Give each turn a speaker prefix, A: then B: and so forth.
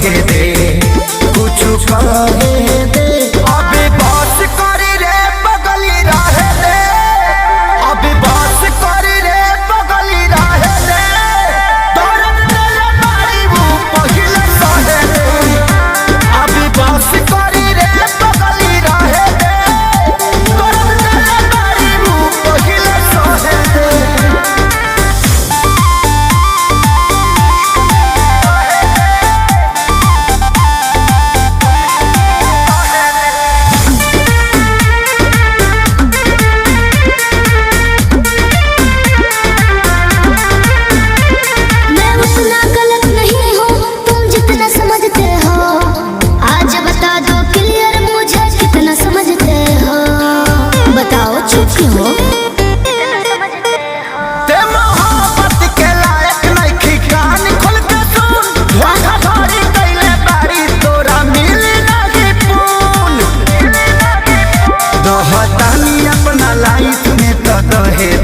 A: कहे दे, कुछ कहे दे। अभी बस करी रे बगली रहे दे, अभी बस करी रे बगली रहे दे। दर्द तेरे मारी वो पहिले सहे दे, अभी बस करी रे बगली रहे दे। दर्द तेरे मारी वो पहिले सहे दे। अपना लाइफ में तो दहे